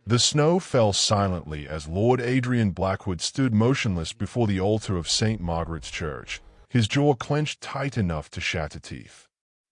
The snow fell silently as Lord Adrian Blackwood stood motionless before the altar of St. Margaret's Church, his jaw clenched tight enough to shatter teeth.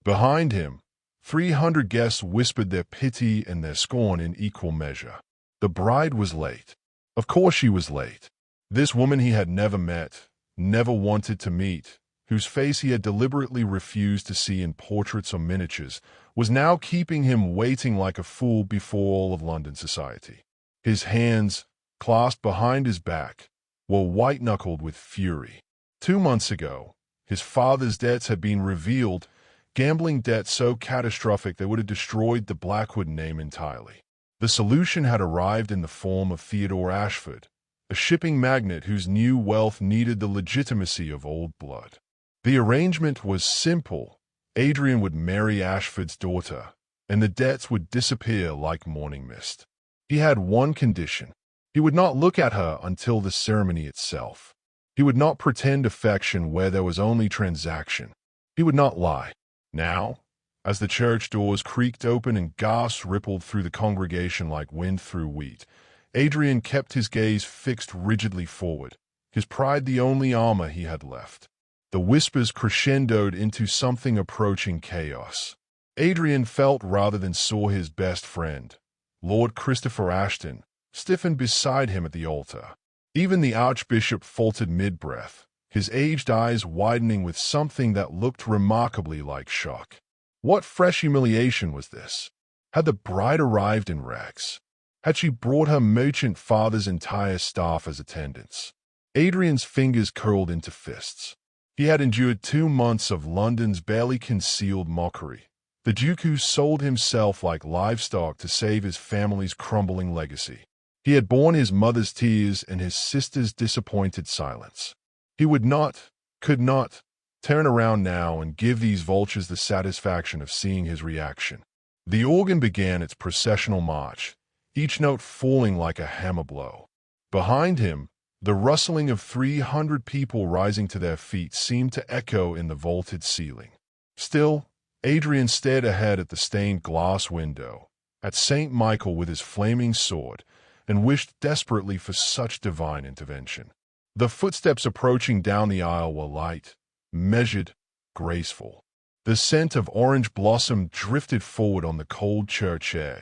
Behind him, 300 guests whispered their pity and their scorn in equal measure. The bride was late. Of course she was late. This woman he had never met, never wanted to meet, whose face he had deliberately refused to see in portraits or miniatures, was now keeping him waiting like a fool before all of London society. His hands, clasped behind his back, were white-knuckled with fury. 2 months ago, his father's debts had been revealed, gambling debts so catastrophic they would have destroyed the Blackwood name entirely. The solution had arrived in the form of Theodore Ashford, a shipping magnate whose new wealth needed the legitimacy of old blood. The arrangement was simple. Adrian would marry Ashford's daughter, and the debts would disappear like morning mist. He had one condition. He would not look at her until the ceremony itself. He would not pretend affection where there was only transaction. He would not lie. Now, as the church doors creaked open and gasps rippled through the congregation like wind through wheat, Adrian kept his gaze fixed rigidly forward, his pride the only armor he had left. The whispers crescendoed into something approaching chaos. Adrian felt rather than saw his best friend, Lord Christopher Ashton, stiffen beside him at the altar. Even the Archbishop faltered mid-breath, his aged eyes widening with something that looked remarkably like shock. What fresh humiliation was this? Had the bride arrived in rags? Had she brought her merchant father's entire staff as attendants? Adrian's fingers curled into fists. He had endured 2 months of London's barely concealed mockery. The Duke who sold himself like livestock to save his family's crumbling legacy. He had borne his mother's tears and his sister's disappointed silence. He would not, could not, turn around now and give these vultures the satisfaction of seeing his reaction. The organ began its processional march, each note falling like a hammer blow. Behind him, the rustling of 300 people rising to their feet seemed to echo in the vaulted ceiling. Still, Adrian stared ahead at the stained glass window, at St. Michael with his flaming sword, and wished desperately for such divine intervention. The footsteps approaching down the aisle were light, measured, graceful. The scent of orange blossom drifted forward on the cold church air.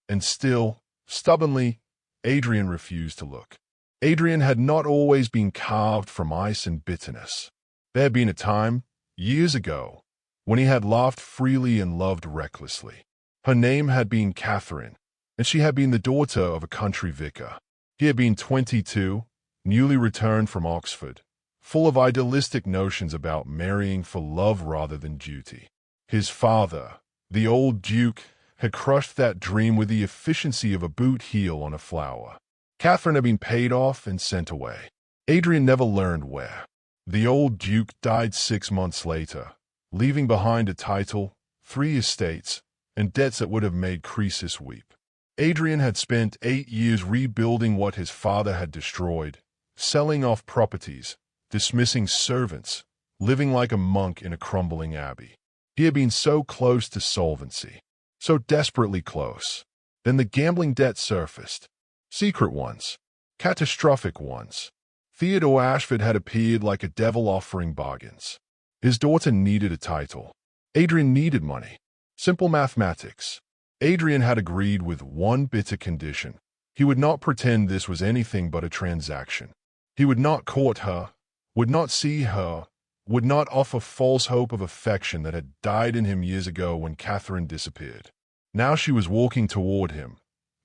And still, stubbornly, Adrian refused to look. Adrian had not always been carved from ice and bitterness. There had been a time, years ago, when he had laughed freely and loved recklessly. Her name had been Catherine, and she had been the daughter of a country vicar. He had been 22, newly returned from Oxford, full of idealistic notions about marrying for love rather than duty. His father, the old Duke, had crushed that dream with the efficiency of a boot heel on a flower. Catherine had been paid off and sent away. Adrian never learned where. The old Duke died 6 months later, leaving behind a title, 3 estates, and debts that would have made Croesus weep. Adrian had spent 8 years rebuilding what his father had destroyed, selling off properties, dismissing servants, living like a monk in a crumbling abbey. He had been so close to solvency, so desperately close. Then the gambling debt surfaced. Secret ones, catastrophic ones. Theodore Ashford had appeared like a devil offering bargains. His daughter needed a title. Adrian needed money. Simple mathematics. Adrian had agreed with one bitter condition. He would not pretend this was anything but a transaction. He would not court her, would not see her, would not offer false hope of affection that had died in him years ago when Catherine disappeared. Now she was walking toward him,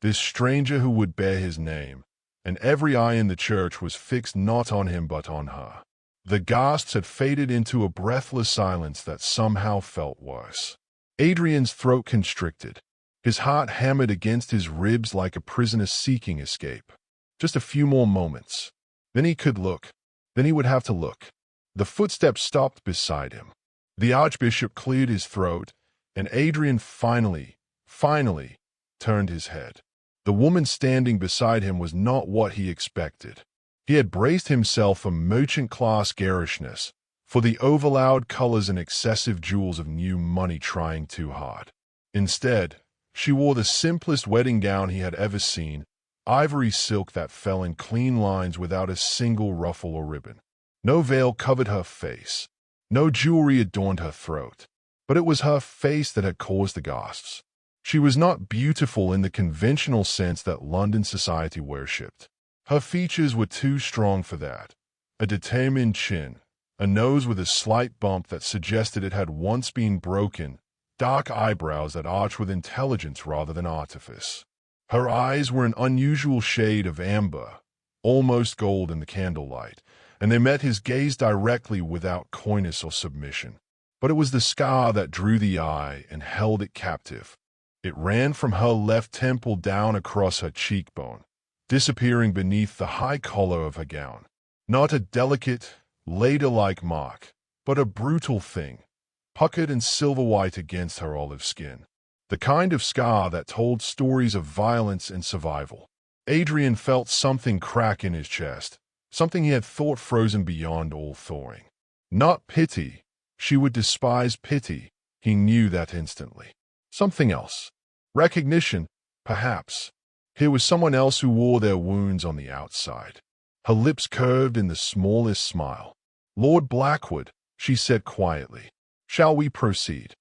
this stranger who would bear his name, and every eye in the church was fixed not on him but on her. The gasps had faded into a breathless silence that somehow felt worse. Adrian's throat constricted. His heart hammered against his ribs like a prisoner seeking escape. Just a few more moments. Then he could look. Then he would have to look. The footsteps stopped beside him. The Archbishop cleared his throat, and Adrian finally turned his head. The woman standing beside him was not what he expected. He had braced himself for merchant-class garishness, for the overloud colors and excessive jewels of new money trying too hard. Instead, she wore the simplest wedding gown he had ever seen, ivory silk that fell in clean lines without a single ruffle or ribbon. No veil covered her face. No jewelry adorned her throat. But it was her face that had caused the gasps. She was not beautiful in the conventional sense that London society worshipped. Her features were too strong for that. A determined chin, a nose with a slight bump that suggested it had once been broken, dark eyebrows that arched with intelligence rather than artifice. Her eyes were an unusual shade of amber, almost gold in the candlelight, and they met his gaze directly without coyness or submission. But it was the scar that drew the eye and held it captive. It ran from her left temple down across her cheekbone, disappearing beneath the high collar of her gown. Not a delicate, ladle-like mark, but a brutal thing, puckered and silver-white against her olive skin. The kind of scar that told stories of violence and survival. Adrian felt something crack in his chest, something he had thought frozen beyond all thawing. Not pity. She would despise pity. He knew that instantly. Something else. Recognition, perhaps. Here was someone else who wore their wounds on the outside. Her lips curved in the smallest smile. "Lord Blackwood," she said quietly, "shall we proceed?"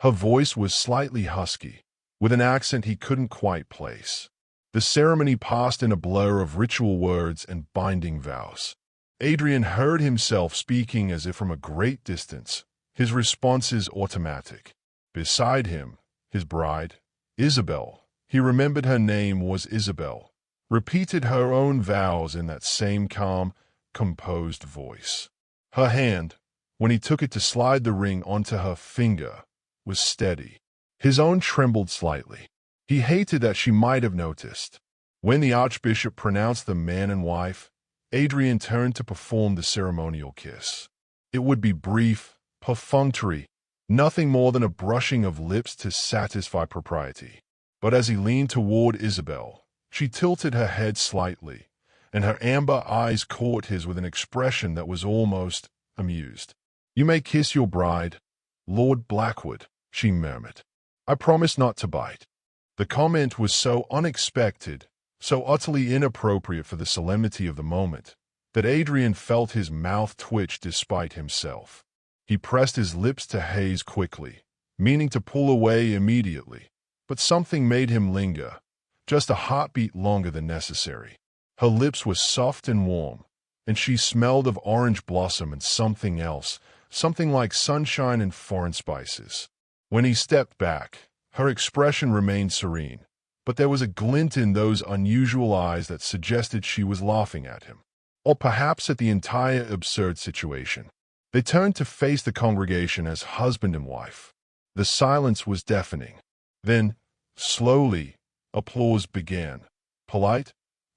Her voice was slightly husky, with an accent he couldn't quite place. The ceremony passed in a blur of ritual words and binding vows. Adrian heard himself speaking as if from a great distance, his responses automatic. Beside him, his bride, Isabel. He remembered her name was Isabel, repeated her own vows in that same calm, composed voice. Her hand, when he took it to slide the ring onto her finger, was steady. His own trembled slightly. He hated that she might have noticed. When the Archbishop pronounced them man and wife, Adrian turned to perform the ceremonial kiss. It would be brief, perfunctory, nothing more than a brushing of lips to satisfy propriety. But as he leaned toward Isabel, she tilted her head slightly, and her amber eyes caught his with an expression that was almost amused. "You may kiss your bride, Lord Blackwood," she murmured. "I promise not to bite." The comment was so unexpected, so utterly inappropriate for the solemnity of the moment, that Adrian felt his mouth twitch despite himself. He pressed his lips to Hayes quickly, meaning to pull away immediately, but something made him linger, just a heartbeat longer than necessary. Her lips were soft and warm, and she smelled of orange blossom and something else, something like sunshine and foreign spices. When he stepped back, her expression remained serene, but there was a glint in those unusual eyes that suggested she was laughing at him, or perhaps at the entire absurd situation. They turned to face the congregation as husband and wife. The silence was deafening. Then, slowly, applause began. Polite,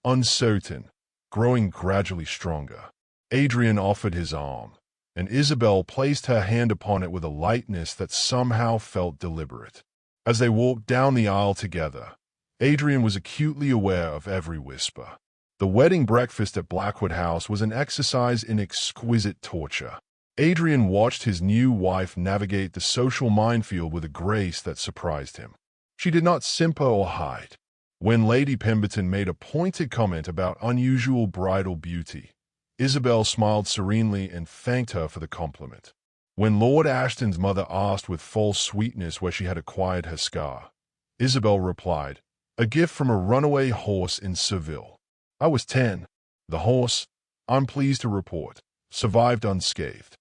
uncertain, growing gradually stronger. Adrian offered his arm, and Isabel placed her hand upon it with a lightness that somehow felt deliberate. As they walked down the aisle together, Adrian was acutely aware of every whisper. The wedding breakfast at Blackwood House was an exercise in exquisite torture. Adrian watched his new wife navigate the social minefield with a grace that surprised him. She did not simper or hide. When Lady Pemberton made a pointed comment about unusual bridal beauty, Isabel smiled serenely and thanked her for the compliment. When Lord Ashton's mother asked with false sweetness where she had acquired her scar, Isabel replied, "A gift from a runaway horse in Seville. I was 10. The horse, I'm pleased to report, survived unscathed."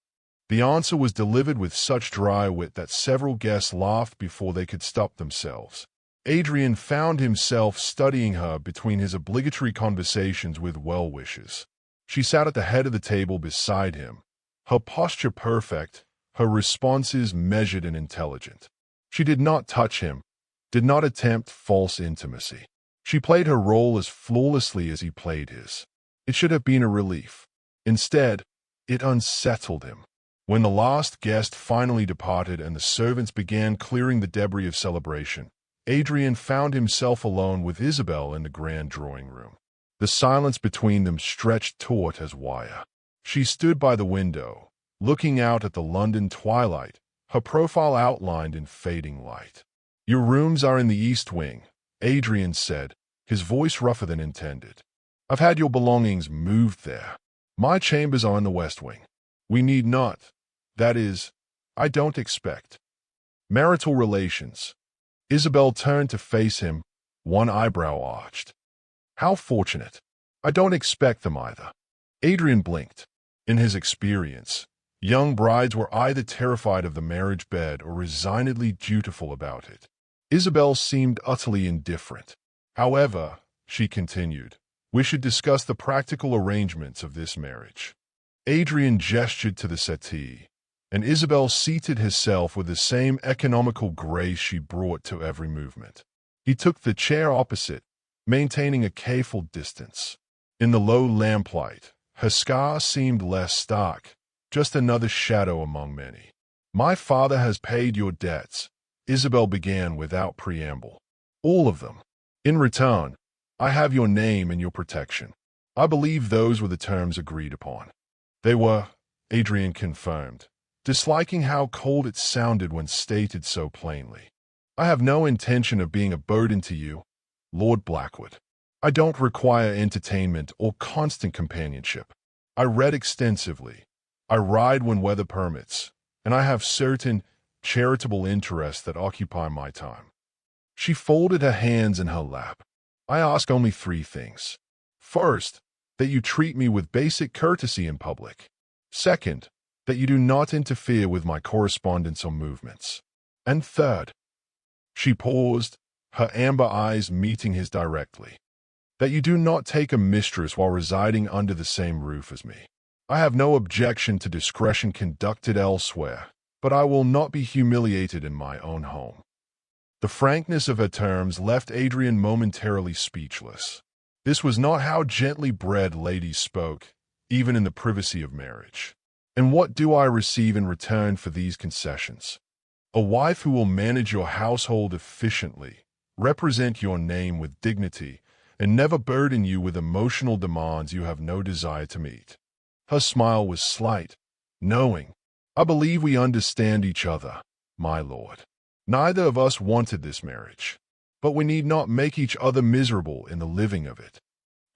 The answer was delivered with such dry wit that several guests laughed before they could stop themselves. Adrian found himself studying her between his obligatory conversations with well-wishers. She sat at the head of the table beside him, her posture perfect, her responses measured and intelligent. She did not touch him, did not attempt false intimacy. She played her role as flawlessly as he played his. It should have been a relief. Instead, it unsettled him. When the last guest finally departed and the servants began clearing the debris of celebration, Adrian found himself alone with Isabel in the grand drawing room. The silence between them stretched taut as wire. She stood by the window, looking out at the London twilight, her profile outlined in fading light. "Your rooms are in the East Wing," Adrian said, his voice rougher than intended. "I've had your belongings moved there. My chambers are in the West Wing. We need not, that is, I don't expect, marital relations." Isabel turned to face him, one eyebrow arched. "How fortunate. I don't expect them either." Adrian blinked. In his experience, young brides were either terrified of the marriage bed or resignedly dutiful about it. Isabel seemed utterly indifferent. "However," she continued, "we should discuss the practical arrangements of this marriage." Adrian gestured to the settee, and Isabel seated herself with the same economical grace she brought to every movement. He took the chair opposite, maintaining a careful distance. In the low lamplight, her scar seemed less stark, just another shadow among many. "My father has paid your debts," Isabel began without preamble. "All of them. In return, I have your name and your protection." "I believe those were the terms agreed upon." "They were," Adrian confirmed, disliking how cold it sounded when stated so plainly. "I have no intention of being a burden to you, Lord Blackwood. I don't require entertainment or constant companionship. I read extensively. I ride when weather permits, and I have certain charitable interests that occupy my time." She folded her hands in her lap. "I ask only 3 things. First, that you treat me with basic courtesy in public. Second, that you do not interfere with my correspondence or movements. And third," she paused, her amber eyes meeting his directly, "that you do not take a mistress while residing under the same roof as me. I have no objection to discretion conducted elsewhere, but I will not be humiliated in my own home." The frankness of her terms left Adrian momentarily speechless. This was not how gently bred ladies spoke, even in the privacy of marriage. "And what do I receive in return for these concessions?" "A wife who will manage your household efficiently, represent your name with dignity, and never burden you with emotional demands you have no desire to meet." Her smile was slight, knowing. "I believe we understand each other, my lord. Neither of us wanted this marriage, but we need not make each other miserable in the living of it."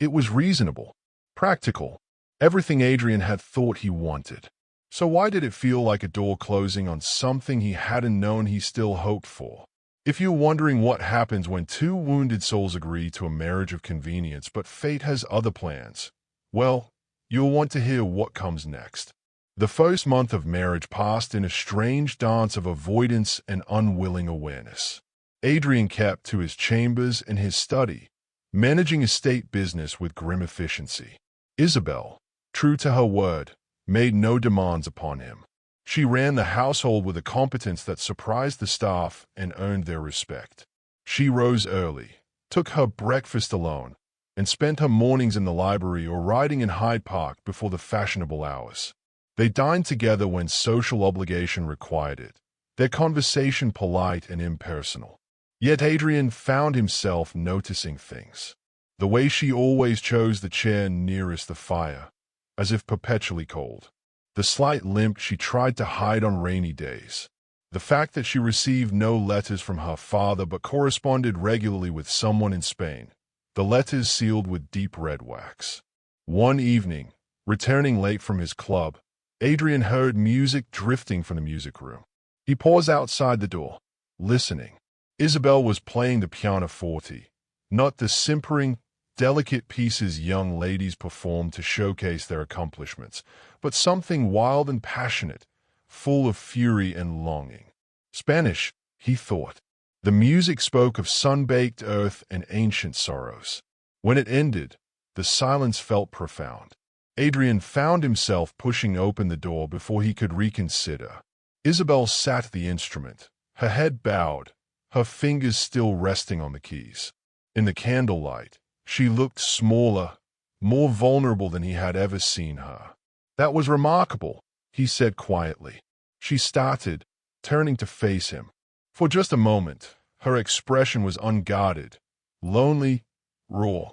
It was reasonable, practical, everything Adrian had thought he wanted. So why did it feel like a door closing on something he hadn't known he still hoped for? If you're wondering what happens when 2 wounded souls agree to a marriage of convenience but fate has other plans, well, you'll want to hear what comes next. The first month of marriage passed in a strange dance of avoidance and unwilling awareness. Adrian kept to his chambers and his study, managing estate business with grim efficiency. Isabel, true to her word, made no demands upon him. She ran the household with a competence that surprised the staff and earned their respect. She rose early, took her breakfast alone, and spent her mornings in the library or riding in Hyde Park before the fashionable hours. They dined together when social obligation required it, their conversation polite and impersonal. Yet Adrian found himself noticing things. The way she always chose the chair nearest the fire, as if perpetually cold. The slight limp she tried to hide on rainy days. The fact that she received no letters from her father but corresponded regularly with someone in Spain, the letters sealed with deep red wax. One evening, returning late from his club, Adrian heard music drifting from the music room. He paused outside the door, listening. Isabel was playing the pianoforte, not the simpering, delicate pieces young ladies perform to showcase their accomplishments, but something wild and passionate, full of fury and longing. Spanish, he thought. The music spoke of sun-baked earth and ancient sorrows. When it ended, the silence felt profound. Adrian found himself pushing open the door before he could reconsider. Isabel sat at the instrument, her head bowed, her fingers still resting on the keys. In the candlelight, she looked smaller, more vulnerable than he had ever seen her. "That was remarkable," he said quietly. She started, turning to face him. For just a moment, her expression was unguarded, lonely, raw,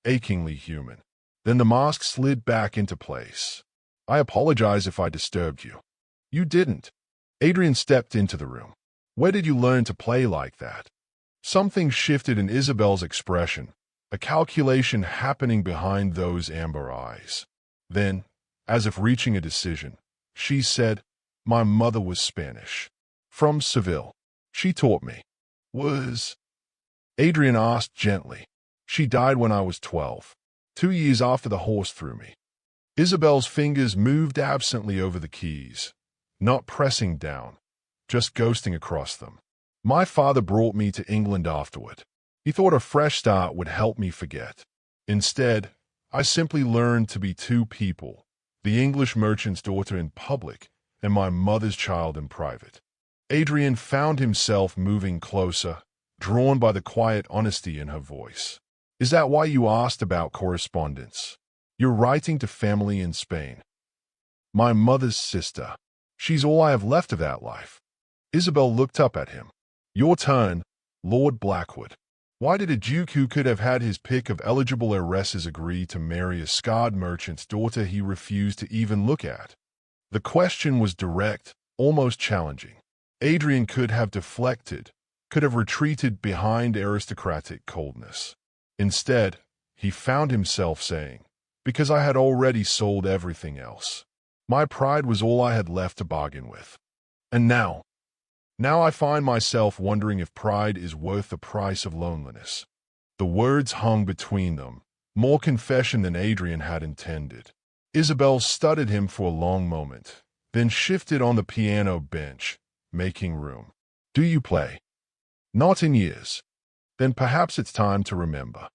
achingly human. Then the mask slid back into place. "I apologize if I disturbed you." "You didn't." Adrian stepped into the room. "Where did you learn to play like that?" Something shifted in Isabel's expression, a calculation happening behind those amber eyes. Then, as if reaching a decision, she said, "My mother was Spanish. From Seville. She taught me." "Was?" Adrian asked gently. "She died when I was 12, 2 years after the horse threw me." Isabel's fingers moved absently over the keys, not pressing down, just ghosting across them. "My father brought me to England afterward. He thought a fresh start would help me forget. Instead, I simply learned to be two people, the English merchant's daughter in public and my mother's child in private." Adrian found himself moving closer, drawn by the quiet honesty in her voice. "Is that why you asked about correspondence? You're writing to family in Spain." "My mother's sister. She's all I have left of that life." Isabel looked up at him. "Your turn, Lord Blackwood. Why did a duke who could have had his pick of eligible heiresses agree to marry a scarred merchant's daughter he refused to even look at?" The question was direct, almost challenging. Adrian could have deflected, could have retreated behind aristocratic coldness. Instead, he found himself saying, "Because I had already sold everything else. My pride was all I had left to bargain with. And now I find myself wondering if pride is worth the price of loneliness." The words hung between them, more confession than Adrian had intended. Isabel studied him for a long moment, then shifted on the piano bench, making room. "Do you play?" "Not in years." "Then perhaps it's time to remember."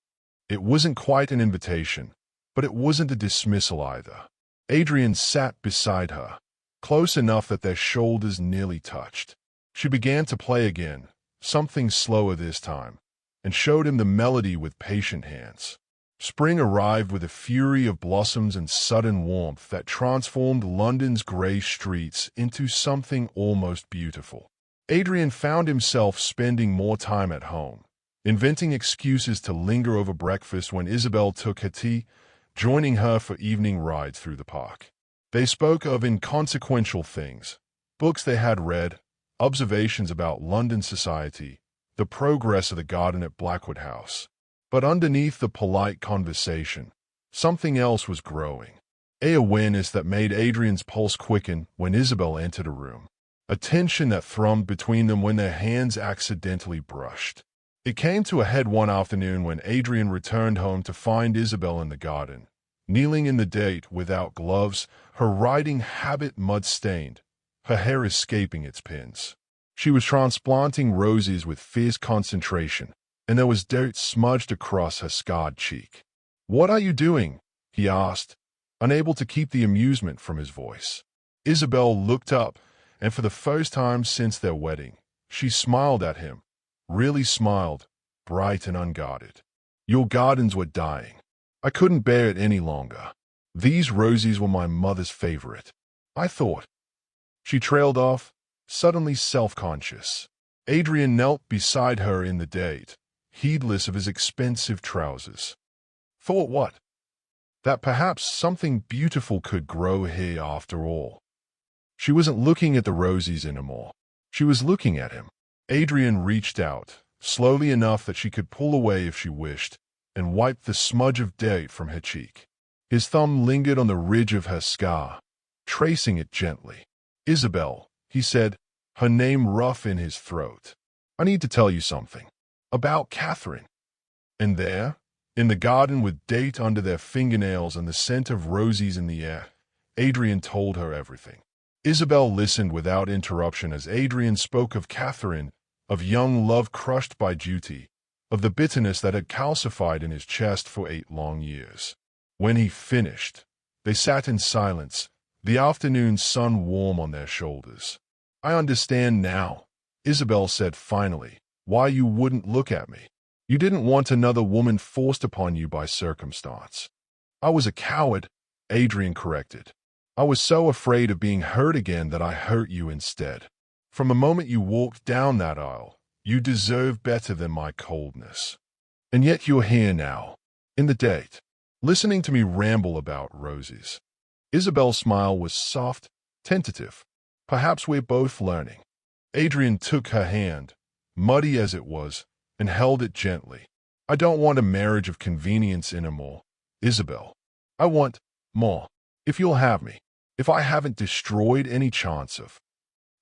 It wasn't quite an invitation, but it wasn't a dismissal either. Adrian sat beside her, close enough that their shoulders nearly touched. She began to play again, something slower this time, and showed him the melody with patient hands. Spring arrived with a fury of blossoms and sudden warmth that transformed London's grey streets into something almost beautiful. Adrian found himself spending more time at home, inventing excuses to linger over breakfast when Isabel took her tea, joining her for evening rides through the park. They spoke of inconsequential things, books they had read, observations about London society, the progress of the garden at Blackwood House. But underneath the polite conversation, something else was growing. A awareness that made Adrian's pulse quicken when Isabel entered a room. A tension that thrummed between them when their hands accidentally brushed. It came to a head one afternoon when Adrian returned home to find Isabel in the garden, kneeling in the date without gloves, her riding habit mud-stained, her hair escaping its pins. She was transplanting roses with fierce concentration, and there was dirt smudged across her scarred cheek. "What are you doing?" he asked, unable to keep the amusement from his voice. Isabel looked up, and for the first time since their wedding, she smiled at him, really smiled, bright and unguarded. "Your gardens were dying. I couldn't bear it any longer. These roses were my mother's favorite. I thought." She trailed off, suddenly self-conscious. Adrian knelt beside her in the date, heedless of his expensive trousers. "Thought what?" "That perhaps something beautiful could grow here after all." She wasn't looking at the roses anymore. She was looking at him. Adrian reached out, slowly enough that she could pull away if she wished, and wiped the smudge of dirt from her cheek. His thumb lingered on the ridge of her scar, tracing it gently. "Isabel," he said, her name rough in his throat. "I need to tell you something. About Catherine." And there, in the garden with date under their fingernails and the scent of roses in the air, Adrian told her everything. Isabel listened without interruption as Adrian spoke of Catherine, of young love crushed by duty, of the bitterness that had calcified in his chest for 8 long years. When he finished, they sat in silence, the afternoon sun warm on their shoulders. "I understand now," Isabel said finally, "why you wouldn't look at me. You didn't want another woman forced upon you by circumstance." "I was a coward," Adrian corrected. "I was so afraid of being hurt again that I hurt you instead. From the moment you walked down that aisle, you deserve better than my coldness. And yet you're here now, in the date, listening to me ramble about roses." Isabel's smile was soft, tentative. "Perhaps we're both learning." Adrian took her hand, muddy as it was, and held it gently. I don't want a marriage of convenience anymore, Isabel. I want more, if you'll have me, if I haven't destroyed any chance of.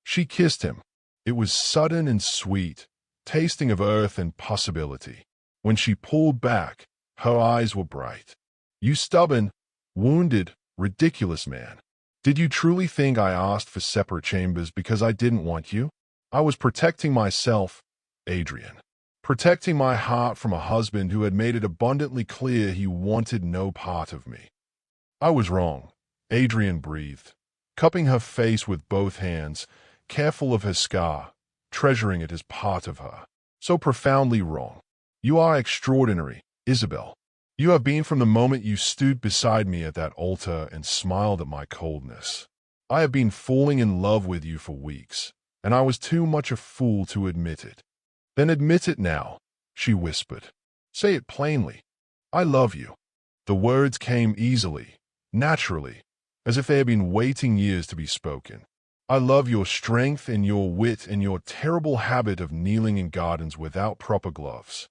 She kissed him. It was sudden and sweet, tasting of earth and possibility. When she pulled back, her eyes were bright. You stubborn, wounded, ridiculous man. Did you truly think I asked for separate chambers because I didn't want you? I was protecting myself, Adrian. Protecting my heart from a husband who had made it abundantly clear he wanted no part of me. I was wrong, Adrian breathed, cupping her face with both hands, careful of her scar, treasuring it as part of her. So profoundly wrong. You are extraordinary, Isabel. You have been from the moment you stood beside me at that altar and smiled at my coldness. I have been falling in love with you for weeks, and I was too much a fool to admit it. Then admit it now, she whispered. Say it plainly. I love you. The words came easily, naturally, as if they had been waiting years to be spoken. I love your strength and your wit and your terrible habit of kneeling in gardens without proper gloves.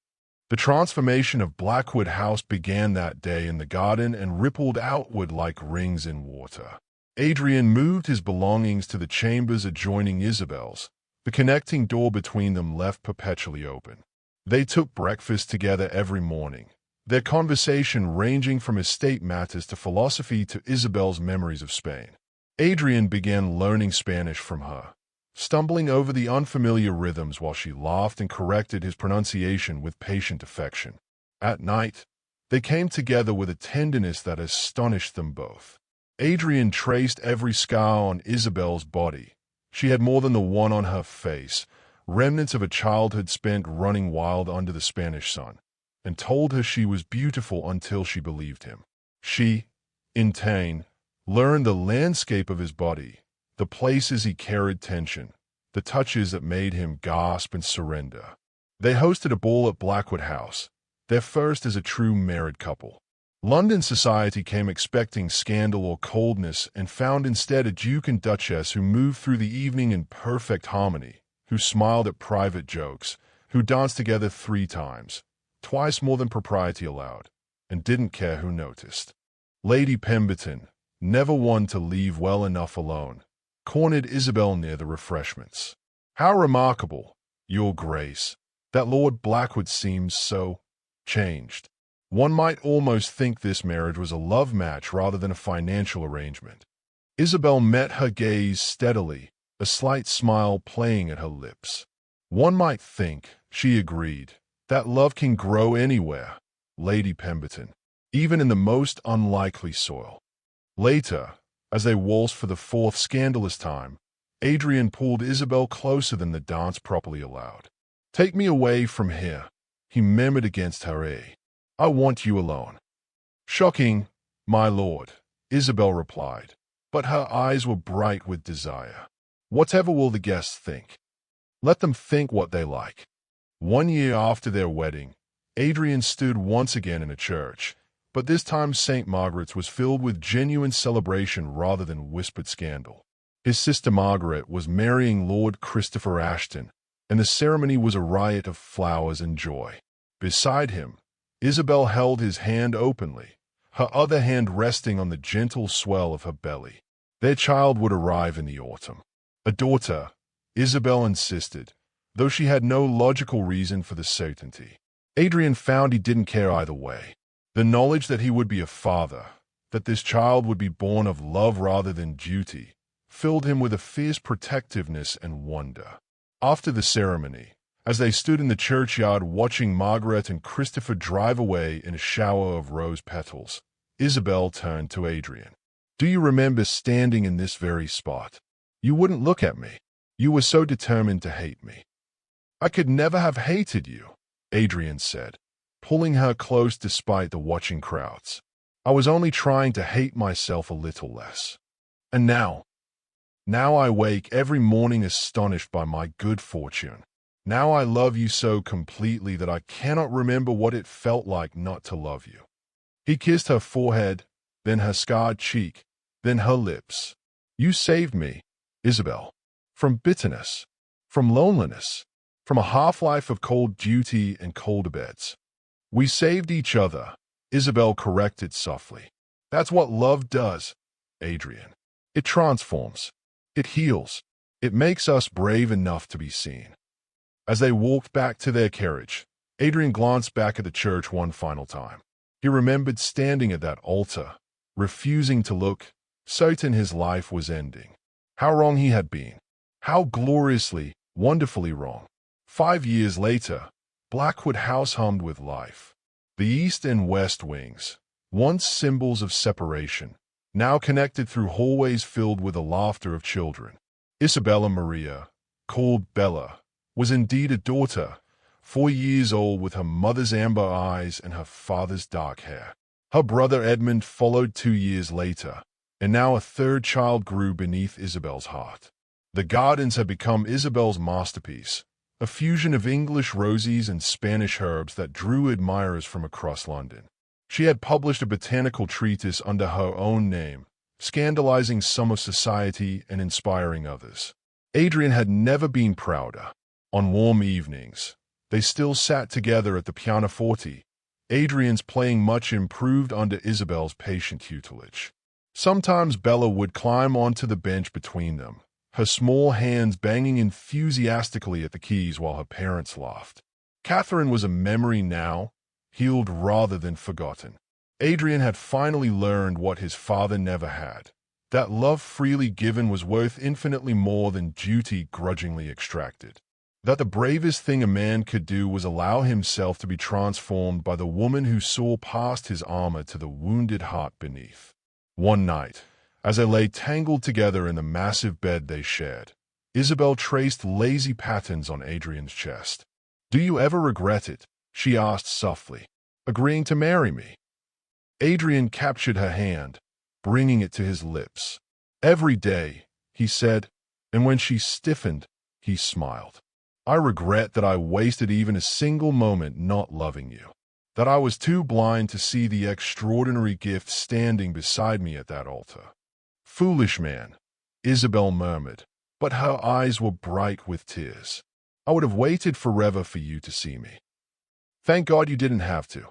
The transformation of Blackwood House began that day in the garden and rippled outward like rings in water. Adrian moved his belongings to the chambers adjoining Isabel's, the connecting door between them left perpetually open. They took breakfast together every morning, their conversation ranging from estate matters to philosophy to Isabel's memories of Spain. Adrian began learning Spanish from her, stumbling over the unfamiliar rhythms while she laughed and corrected his pronunciation with patient affection. At night, they came together with a tenderness that astonished them both. Adrian traced every scar on Isabel's body. She had more than the one on her face, remnants of a childhood spent running wild under the Spanish sun, and told her she was beautiful until she believed him. She, in turn, learned the landscape of his body, the places he carried tension, the touches that made him gasp and surrender. They hosted a ball at Blackwood House, their first as a true married couple. London society came expecting scandal or coldness and found instead a Duke and Duchess who moved through the evening in perfect harmony, who smiled at private jokes, who danced together 3 times, twice more than propriety allowed, and didn't care who noticed. Lady Pemberton, never one to leave well enough alone, cornered Isabel near the refreshments. How remarkable, Your Grace, that Lord Blackwood seems so changed. One might almost think this marriage was a love match rather than a financial arrangement. Isabel met her gaze steadily, a slight smile playing at her lips. One might think, she agreed, that love can grow anywhere, Lady Pemberton, even in the most unlikely soil. Later, as they waltzed for the 4th scandalous time, Adrian pulled Isabel closer than the dance properly allowed. Take me away from here, he murmured against her ear. I want you alone. Shocking, my lord, Isabel replied, but her eyes were bright with desire. Whatever will the guests think? Let them think what they like. 1 year after their wedding, Adrian stood once again in a church, but this time St. Margaret's was filled with genuine celebration rather than whispered scandal. His sister Margaret was marrying Lord Christopher Ashton, and the ceremony was a riot of flowers and joy. Beside him, Isabel held his hand openly, her other hand resting on the gentle swell of her belly. Their child would arrive in the autumn. A daughter, Isabel insisted, though she had no logical reason for the certainty. Adrian found he didn't care either way. The knowledge that he would be a father, that this child would be born of love rather than duty, filled him with a fierce protectiveness and wonder. After the ceremony, as they stood in the churchyard watching Margaret and Christopher drive away in a shower of rose petals, Isabel turned to Adrian. Do you remember standing in this very spot? You wouldn't look at me. You were so determined to hate me. I could never have hated you, Adrian said, pulling her close despite the watching crowds. I was only trying to hate myself a little less. And now I wake every morning astonished by my good fortune. Now I love you so completely that I cannot remember what it felt like not to love you. He kissed her forehead, then her scarred cheek, then her lips. You saved me, Isabel, from bitterness, from loneliness, from a half-life of cold duty and colder beds. We saved each other, Isabel corrected softly. That's what love does, Adrian. It transforms. It heals. It makes us brave enough to be seen. As they walked back to their carriage, Adrian glanced back at the church one final time. He remembered standing at that altar, refusing to look, certain his life was ending. How wrong he had been. How gloriously, wonderfully wrong. 5 years later, Blackwood House hummed with life. The east and west wings, once symbols of separation, now connected through hallways filled with the laughter of children. Isabella Maria, called Bella, was indeed a daughter, 4 years old with her mother's amber eyes and her father's dark hair. Her brother Edmund followed 2 years later, and now a third child grew beneath Isabel's heart. The gardens had become Isabel's masterpiece, a fusion of English roses and Spanish herbs that drew admirers from across London. She had published a botanical treatise under her own name, scandalizing some of society and inspiring others. Adrian had never been prouder. On warm evenings, they still sat together at the pianoforte, Adrian's playing much improved under Isabel's patient tutelage. Sometimes Bella would climb onto the bench between them, her small hands banging enthusiastically at the keys while her parents laughed. Catherine was a memory now, healed rather than forgotten. Adrian had finally learned what his father never had, that love freely given was worth infinitely more than duty grudgingly extracted. That the bravest thing a man could do was allow himself to be transformed by the woman who saw past his armor to the wounded heart beneath. One night, as they lay tangled together in the massive bed they shared, Isabel traced lazy patterns on Adrian's chest. "Do you ever regret it?" she asked softly. "Agreeing to marry me?" Adrian captured her hand, bringing it to his lips. "Every day," he said, and when she stiffened, he smiled. "I regret that I wasted even a single moment not loving you, that I was too blind to see the extraordinary gift standing beside me at that altar." "Foolish man," Isabel murmured, but her eyes were bright with tears. "I would have waited forever for you to see me. Thank God you didn't have to."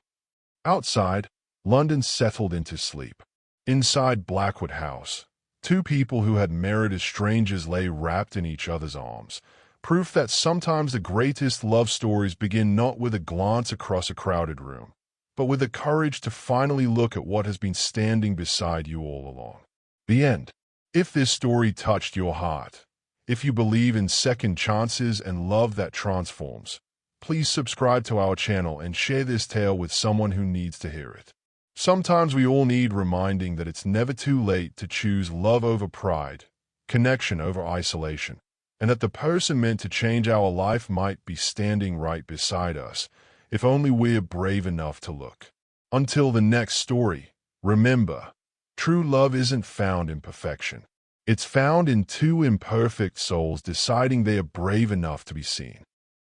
Outside, London settled into sleep. Inside Blackwood House, two people who had married as strangers lay wrapped in each other's arms, proof that sometimes the greatest love stories begin not with a glance across a crowded room, but with the courage to finally look at what has been standing beside you all along. The end. If this story touched your heart, if you believe in second chances and love that transforms, please subscribe to our channel and share this tale with someone who needs to hear it. Sometimes we all need reminding that it's never too late to choose love over pride, connection over isolation, and that the person meant to change our life might be standing right beside us, if only we're brave enough to look. Until the next story, remember, true love isn't found in perfection. It's found in two imperfect souls deciding they are brave enough to be seen.